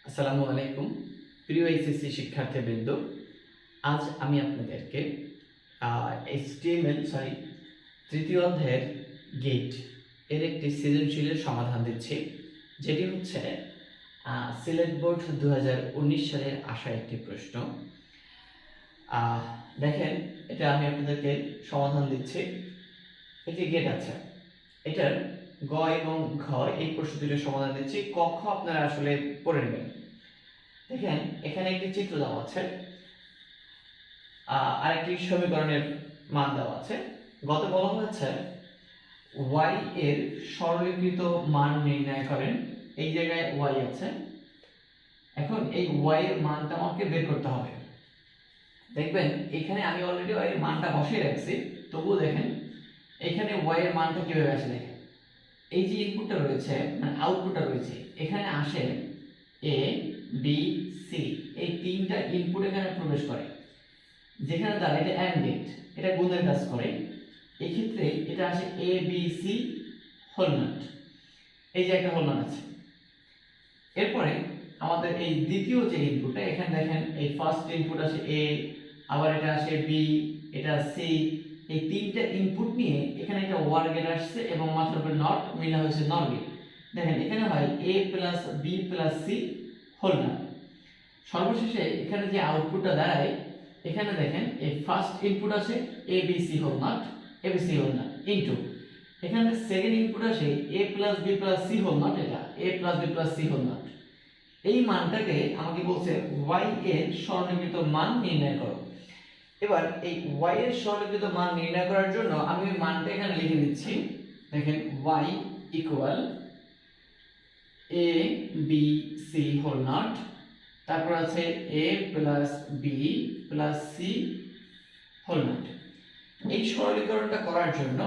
আসসালামু আলাইকুম প্রিয় এইচএসসি শিক্ষার্থীবৃন্দ। আজ আমি আপনাদেরকে তৃতীয় অধ্যায়ের গেট এর একটি সৃজনশীলের সমাধান দিচ্ছি, যেটি হচ্ছে সিলেট বোর্ড 2019 সালের আসা একটি প্রশ্ন। দেখেন, এটা আমি আপনাদেরকে সমাধান দিচ্ছি। একটি গেট আছে, এটার গ এবং ঘ এই প্রশ্ন দুটোর সমাধান দিচ্ছি। ক খ আপনারা আসলে পড়ে নেবেন। দেখেন, এখানে একটি চিত্র দেওয়া আছে, আরেকটি সমীকরণের মান দেওয়া আছে। গত বলা হয়েছে y এর সরলীকৃত মান নির্ণয় করেন। এই জায়গায় y আছে, এখন এই y এর মানটা আমাকে বের করতে হবে। দেখবেন এখানে আমি অলরেডি y এর মানটা বসিয়ে রাখছি, তবুও দেখেন এখানে y এর মানটা কিভাবে আসে। দেখেন, এই যে ইনপুটটা রয়েছে মানে আউটপুটটা রয়েছে, এখানে আসে a b c, এই তিনটা ইনপুট এখানে প্রবেশ করে, যেখানে দ্বারা এটা অ্যান্ড গেট, এটা গুণের কাজ করে। এই ক্ষেত্রে এটা আসে a b c whole not. এই যে একটা হোল নট আছে। এরপরে আমাদের এই দ্বিতীয় যে ইনপুটটা, এখানে দেখেন এই ফার্স্ট ইনপুট আসে a, আবার এটা আসে b, এটা c। এই তিনটা ইনপুট নিয়ে এখানে একটা ওয়ার গেট আসছে এবং মাথার উপরে নট মিলা হয়েছে নট গেট। দেখেন এখানে হয় a plus b plus c whole not. সর্বশেষে এখানে যে আউটপুটটা দাঁড়ায়, এখানে দেখেন এই ফার্স্ট ইনপুট আছে a b c whole not, a b c whole not into এখানে সেকেন্ড ইনপুট আসে a plus b plus c whole not, এটা a plus b plus c whole not. এই মানটাকে আমাকে বলছে y এর সরলীকৃত মান নির্ণয় করো। এবার এই y এর সরলীকৃত মান নির্ণয় করার জন্য আমি ওই মানটা এখানে লিখে দিচ্ছি। দেখেন y equal a b c whole naught, তারপর আছে a plus b plus c whole not. এই সরলীকরণটা করার জন্য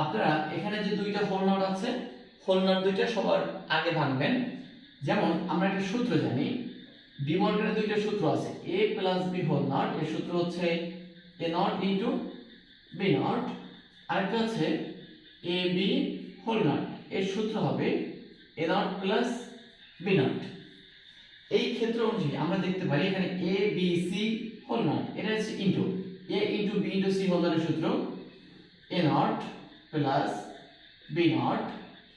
আপনারা এখানে যে দুইটা হোল নট আছে, হোল নট দুইটা সবার আগে ভাঙবেন। যেমন আমরা একটা সূত্র জানি, ডি মর্গানের দুইটা সূত্র আছে, a plus b whole naught, এর সূত্র হচ্ছে a not into b naught. আরেকটা আছে a b হোল নট, এর সূত্র হবে a not plus b not. এই ক্ষেত্র অনুযায়ী আমরা দেখতে পারি এখানে a b c whole not, এটা হচ্ছে into a into b into c whole নটের সূত্র a not plus b not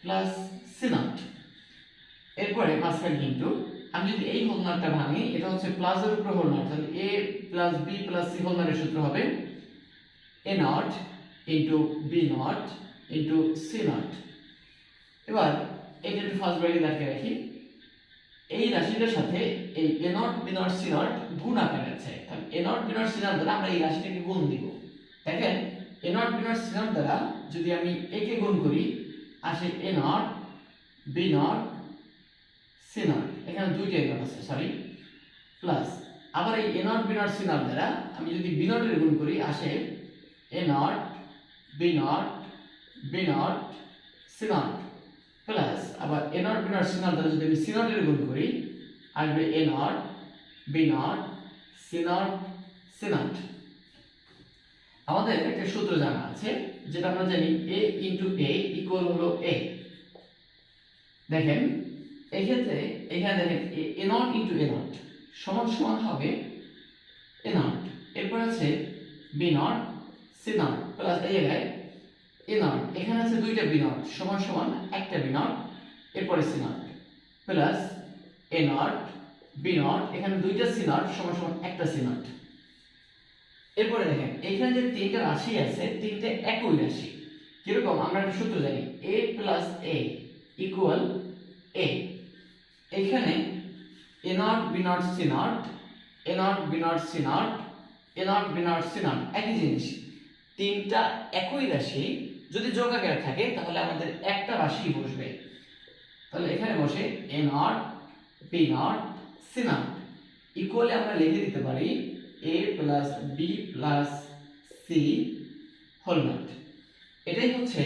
plus c not. এরপরে মাঝখানে ইনটু, আমি যদি এই হোল নটটা ভাঙি, এটা হচ্ছে প্লাসের উপর হোল নট, তাহলে a plus b plus c whole নটের সূত্র হবে a not into b not into c not. এবার এটা একটু ফার্স্ট ব্র্যাকেট লাগিয়ে রাখি। এই রাশিটার সাথে এই a naught b naught c not গুণ আকারে আছে, তাহলে a naught b naught c not দ্বারা আমরা এই রাশিটাকে গুণ দিব। দেখেন a naught b naught c not দ্বারা যদি আমি a কে গুণ করি, আসে a naught b naught c not, এখানে দুইটা a নট আছে সরি, প্লাস আবার এই a naught b naught c not দ্বারা আমি যদি b নট এর গুণ করি, আসে a naught b not b naught c not, plus আবার a naught b naught c not দ্বারা যদি আমি c নট এর গুণ করি, আসবে a naught b naught c not c not. আমাদের একটা সূত্র জানা আছে, যেটা আমরা জানি a ইনটু a ইকুয়াল হলো a। দেখেন এই ক্ষেত্রে এখানে দেখেন a not into a not সমান সমান হবে a নট, এরপর আছে b naught c not plus এই জায়গায় a নট, এখানে আছে দুইটা b নট সমান সমান একটা b নট, এরপরে c not plus a naught b naught, এখানে দুইটা c নট সমান সমান একটা c নট। এরপরে দেখেন এখানে যে তিনটা রাশি আছে, তিনটে একই রাশি। কিরকম, আমরা একটা সূত্র জানি a plus a equal a। এখানে a naught b naught c not, a naught b naught c not, a naught b naught c not একই জিনিস। তিনটা একই রাশি যদি যোগ আকারে থাকে, তাহলে আমাদের একটা রাশি বসবে। তাহলে এখানে বসে a naught b naught c naught equally আমরা লিখে দিতে পারি a plus b plus c whole naught. এটাই হচ্ছে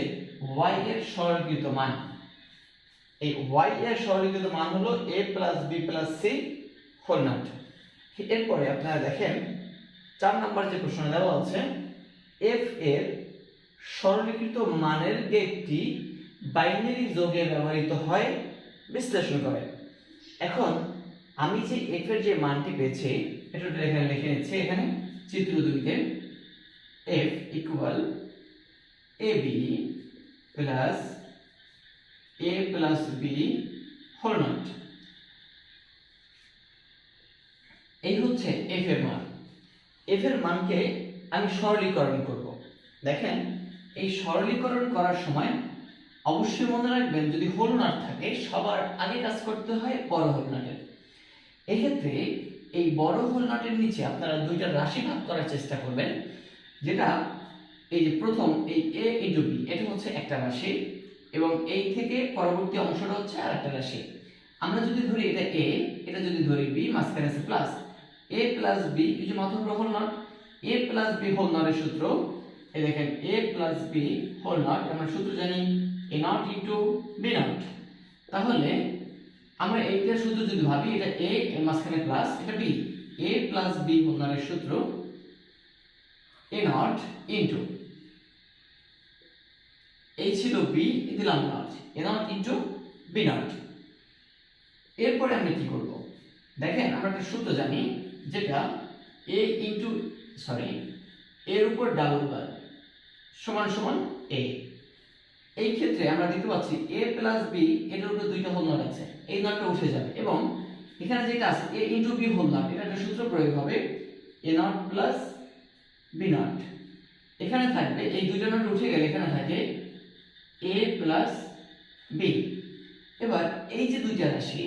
y এর সরলীকৃত মান। এই y এর সরলীকৃত মান হলো a plus b plus c whole naught. এরপরে আপনারা দেখেন 4 নম্বর যে প্রশ্ন দেওয়া আছে, f এর সরলীকৃত মানের গেটটি বাইনারি যোগে ব্যবহৃত হয়, বিশ্লেষণ করেন। এখন আমি যে f এর যে মানটি পেয়েছি এটা এখানে লিখে নিচ্ছি, এখানে চিত্র 2 f equal ab plus a plus b whole not. এই হচ্ছে f এর মান। f এর মানকে আমি সরলীকরণ করব। দেখেন এই সরলীকরণ করার সময় অবশ্যই মনে রাখবেন, যদি হোল নট থাকে সবার আগে কাজ করতে হয় বড় হোল নটের। এক্ষেত্রে এই বড় হোল নটের নিচে আপনারা দুইটা রাশি ভাগ করার চেষ্টা করবেন, যেটা এই যে প্রথম এই a ইনটু b এটা হচ্ছে একটা রাশি এবং এই থেকে পরবর্তী অংশটা হচ্ছে আরেকটা রাশি। আমরা যদি ধরি এটা a, এটা যদি ধরি b, মাঝখানে আছে প্লাস a প্লাস b এই যে মাত্র whole not a plus b whole নটের সূত্র এই দেখেন a plus b whole not, আমরা সূত্র জানি a not into b not. তাহলে আমরা এইটার সূত্র যদি ভাবি, এটা a এর মাঝখানে প্লাস এটা b, a plus b whole নটের সূত্র a নট ইনটু এই ছিল b দিলাম not, a not into b not. এরপরে আমরা কি করব? দেখেন আমরা একটা সূত্র জানি যেটা a ইনটু এর উপর ডাবল বার সমান সমান a। এই ক্ষেত্রে আমরা দেখতে পাচ্ছি a প্লাস b এটার উপরে দুইটা হোল নট আছে, এই নটটা উঠে যাবে এবং এখানে যেটা আছে a into b whole not, এটা একটা সূত্র প্রয়োগ হবে a not plus b naught. এখানে থাকবে এই দুইটা নট উঠে গেলে এখানে থাকে a প্লাস b। এবার এই যে দুইটা রাশি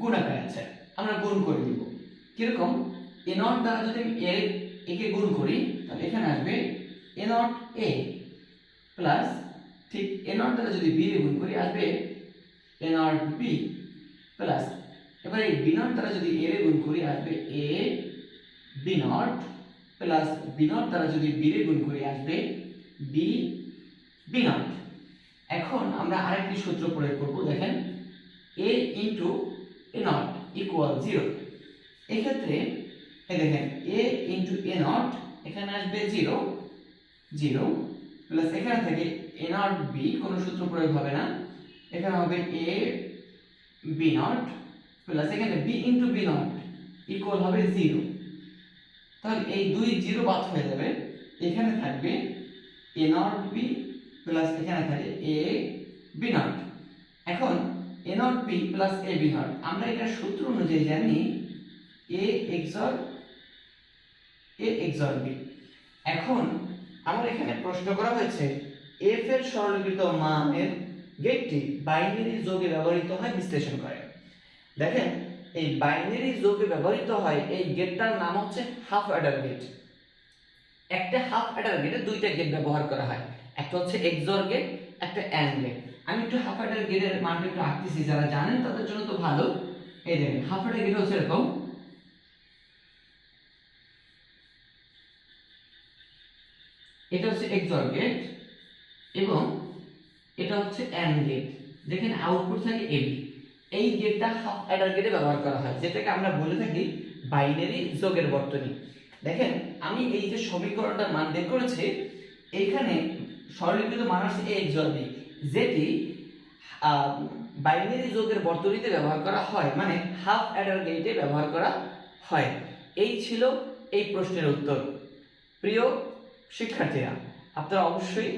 গুণাকারে আছে, আমরা গুণ করে দিব। কিরকম? a নট দ্বারা যদি আমি একে গুণ করি তাহলে এখানে আসবে a নট a প্লাস, ঠিক a নট দ্বারা যদি b রে গুণ করি আসবে a নট b প্লাস, এবার এই b নট দ্বারা যদি a রে গুণ করি আসবে a b not plus b not দ্বারা যদি b রে গুণ করি আসবে b b নট। এখন আমরা আরেকটি সূত্র প্রয়োগ করব। দেখেন a into a not equal 0। এই ক্ষেত্রে এই দেখেন a ইনটু a নট এখানে আসবে 0 0 প্লাস এখানে থেকে a নট b, কোনো সূত্র প্রয়োগ হবে না, এখানে হবে a b নট প্লাস এখানে b into b not equal হবে 0। তাহলে এই দুই 0 বাদ হয়ে যাবে, এখানে থাকবে a নট b প্লাস এখানে থাকে a b নট। এখন a naught b plus a b not আমরা এটা সূত্র অনুযায়ী জানি a XOR b। এখন আমার এখানে প্রশ্ন করা হয়েছে f এর সরলীকৃত মানের গেটটি বাইনারি যোগে ব্যবহৃত হয় বিশ্লেষণ করে। দেখেন এই বাইনারি যোগে ব্যবহৃত হয় এই গেটটার নাম হচ্ছে হাফ অ্যাডার গেট। একটা হাফ অ্যাডার গেটে দুইটা গেট ব্যবহার করা হয়, একটা হচ্ছে XOR গেট, একটা AND গেট। আমি একটু হাফ অ্যাডার গেটের মানটা একটু আঁকতেছি, যারা জানেন তাদের জন্য তো ভালো। এই দেখেন হাফ অ্যাডার গেট হচ্ছে এরকম, এটা হচ্ছে XOR গেট এবং এটা হচ্ছে AND গেট, যেখানে আউটপুট থাকে AB। এই গেটটা হাফ অ্যাডার গেটে ব্যবহার করা হয়, যেটাকে আমরা বলে থাকি বাইনারি যোগের বর্তনী। দেখেন আমি এই যে সমীকরণটার মান বের করেছি, এইখানে সরলীকৃত মান আছে a XOR b, যেটি বাইনারি যোগের বর্তনীতে ব্যবহার করা হয়, মানে হাফ অ্যাডার গেটে ব্যবহার করা হয়। এই ছিল এই প্রশ্নের উত্তর। প্রিয় শিক্ষার্থীরা, আপনারা অবশ্যই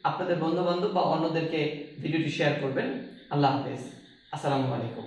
আপনাদের বন্ধু বান্ধব বা অন্যদেরকে ভিডিওটি শেয়ার করবেন। আল্লাহ হাফেজ, আসসালামু আলাইকুম।